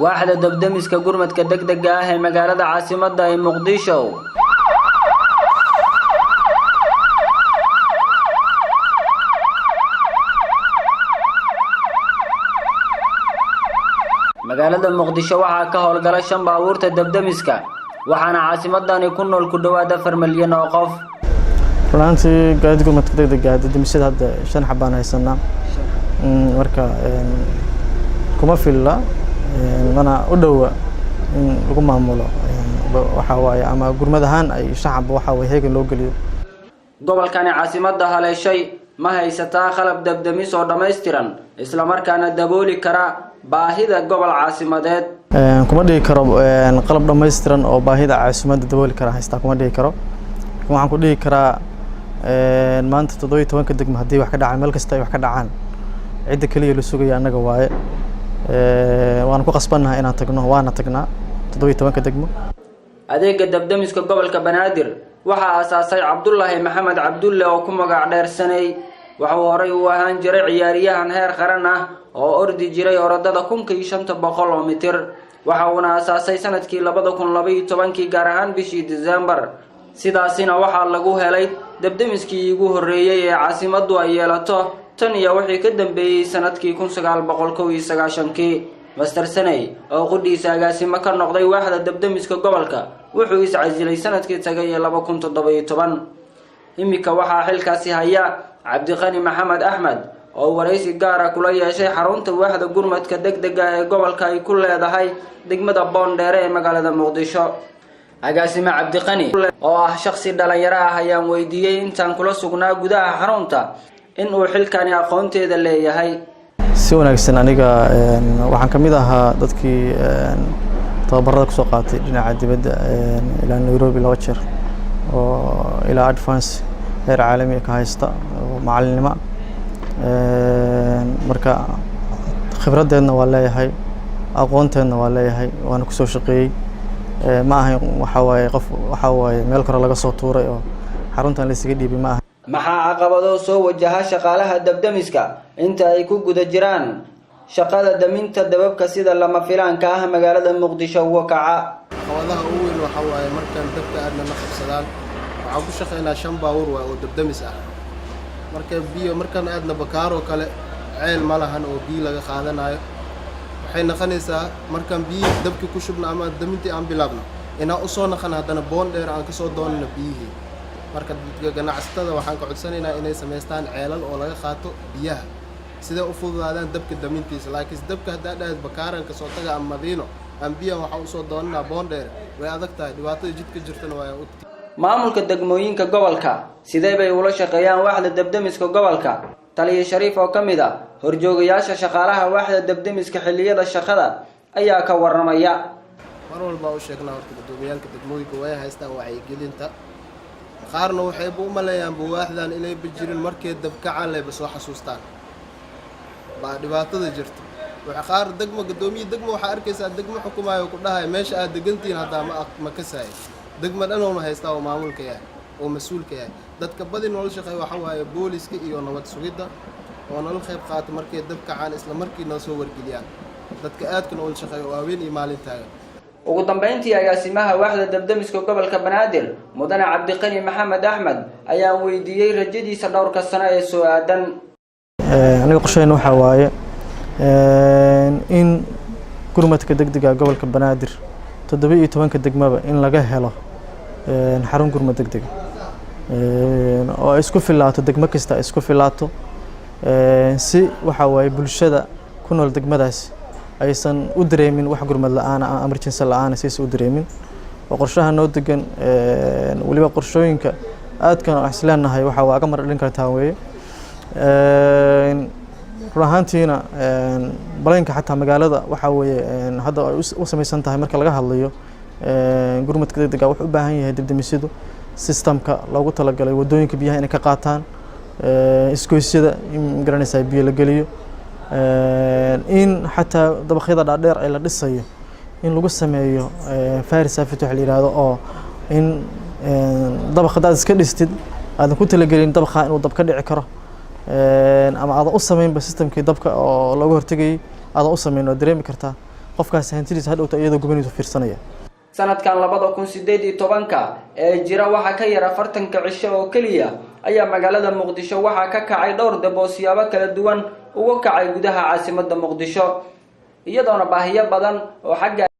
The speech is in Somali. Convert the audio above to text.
waaxda dabdamiska gurmadka degdega ah ee magaalada caasimadda ee Muqdisho magaalada Muqdisho waxaa ka howlgala 5 baabuurta dabdamiska waxaana caasimadani ku nool ku dhawaad 4 milyan oo qof runtii gaadiidka gurmadka degdega ah dabdamisyada hadda 5 xabaan haysanaa marka kuma filla mana u dhawa in lagu maamulo waxa waaye ama gurmad ahaan ay shacab waxa way heegan loo galiyo gobolkani caasimadda haleeshay ma haysataa qalab dabdamis oo dhameystiran isla markaana dabooli kara baahida gobol caasimadeed kuma dhigi karo qalab dhameystiran oo baahida caasimadda dabooli kara haysta kuma dhigi karo waxaan ku dhigi karaa maanta 17 degmo hadii wax ka dhacay meel kasta ay wax ka dhacaan cid kaliya la sugaya anaga waaye waan ku qasbanahay inaan tagno waana tagnaa 17 degmo adeega dabdamiska gobolka Banaadir waxa aasaasay Cabdullaahi Maxamed Cabdulle oo ku magac dheersanay waxa uu horay u ahaan jiray ciyaariyahan heer qaran ah oo ordi jiray orodada 1500 mitir waxa uu aasaasay sanadkii 2012 gaar ahaan bishii December sidaasina waxa lagu helay dabdamiskii ugu horeeyay ee caasimaddu ay yeelato tan iyo wixii ka dambeeyay sanadkii 1991 Master Sanay oo qodiisa agaasimo ka noqday waaxda dabdamiska gobolka wuxuu iscasilay sanadkii tagay 2017 imika waxa xilkaasi haya Cabdiqani Maxamed Axmed oo wareysi gaar ah kula yeeshay xarunta waaxda gurmadka degdega ee gobolka ay ku leedahay degmada Boondheere ee magaalada Muqdisho agaasimo Cabdiqani oo ah shakhsi dhalinyaro ah ayaan weydiiyay intaan kula sugnaa gudaha xarunta in uu xilkani aqoonteeda leeyahay si wanaagsan aniga waxaan kamid ahaa dadkii tababarada ku soo qaatay dhinaca dibadda ilaa Nairobi laba jeer oo ilaa advance heer caalami ka haysta macalinimo marka khibradeedna waa leeyahay aqoonteedna waa leeyahay waana ku soo shaqeeyay ma ahayn waxa waaye meel kale laga soo tuuray oo xaruntan la isaga dhiibay ma aha maxaa caqabado soo wajaha shaqaalaha dabdamiska inta ay ku guda jiraan shaqada daminta dababka sida lama filaanka ah magaalada Muqdisho oo kaca caqabadaha ugu weyn waxa waaye markaan dabka aadna la qabsadaan waxaan ku shaqeynaa 5 baabuur oo dabdamis ah markaan aadna bakaaro kale ceel ma lahan oo biyo laga qaadanayo waxay noqonaysaa markaan biyo dabki ku shubno ama damintii aan bilaabno inaan u soo naqan hadana Boondheere aan ka soo doonno biyihii marka dadka ganacsatada waxaan ka codsanaynaa inay sameystaan ceelal oo laga qaato biyaha sida u fududaadaan dabka damintiisa laakiin dabka hadaa dhaad bakaaran ka soo taga ama Madiino aan biyaha waxa u soo doonaa Boondheere way adag tahay dhibaatada jidka jirtana waa u maamulka degmooyinka gobolka sidee bay ula shaqeeyaan waaxda dabdamiska gobolka taliye Shariif oo kamid ah horjoogayaasha shaqaalaha waaxda dabdamiska xilliyada shaqada ayaa ka waramaya mar walba u sheegnaa horta gudoomiyaalka degmooyinka way haystaan wacyigelinta qaarna waxay u maleeyaan waaxdan inay bijirin markay dabkacaan leeba soo xasuustaan baa dhibaatada jirta waxa qaar degmo gudoomiye degmo waxa arkaysaa degmo xukumayo ku dhahay meesha aad degantiin hadaa ma ka saay degmo dhan oo haystaa oo maamulka yahay oo mas'uulka yahay dadka badin nolol shaqay waxa waaye booliska iyo nabad sugidda oo nolol qayb qaata markay dabkacaan isla markiina soo wargeliyaan dadka aadka nolol shaqay oo haween iyo maalin taagan ugu dambeyntii agaasimaha waaxda dabdamiska gobolka Banaadir mudane Cabdiqani Maxamed Axmed ayaa weydiiyay rajadiisa dhowrka sano ee soo aadan aniga qorsheyn waxa waaye in gurmadka degdega gobolka Banaadir 17 degmaba in laga helo xarun gurmad degdeg oo isku filaato degmo kasta isku filaato si waxa waaye bulshada ku nool degmadaas aysan u dareemin wax gurmad la'aan ah emergency la'aan aysan u dareemin oo qorshaha noo degan waliba qorshooyinka aadkan isleenahay waxa waa ka mar dhalin kartaa weeye ruuxantiina baleenka xataa magaalada waxa weeye hadda ay u sameeysan tahay marka laga hadlayo gurmadka degdega wuxuu u baahan yahay dabdamisyadu systemka loogu talagalay wadooyinka biyaha inay ka qaataan isgoysyada in garanaysaa biyo la geliyo in xataa dabaqyada dhaadheer ay la dhisayo in lagu sameeyo fire safety wax la yiraahdo oo in dabaq hadaad iska dhistid aadan ku talagelin dabaqa inuu dab ka dhici karo ama aadan u samaynba systemkii dabka oo looga hortagayay aadan u samayn oo dareemi kartaa qofkaas hantidiisa hadhowta iyadoo gubanaysa fiirsanaya. sanadkan 2018 ee jira waxa ka yar 40 cisho oo kaliya ayaa magaalada Muqdisho waxa ka kacay dhowr dab oo siyaabo kala duwan uga kacay gudaha caasimadda Muqdisho iyadoona baahiyo badan oo xagga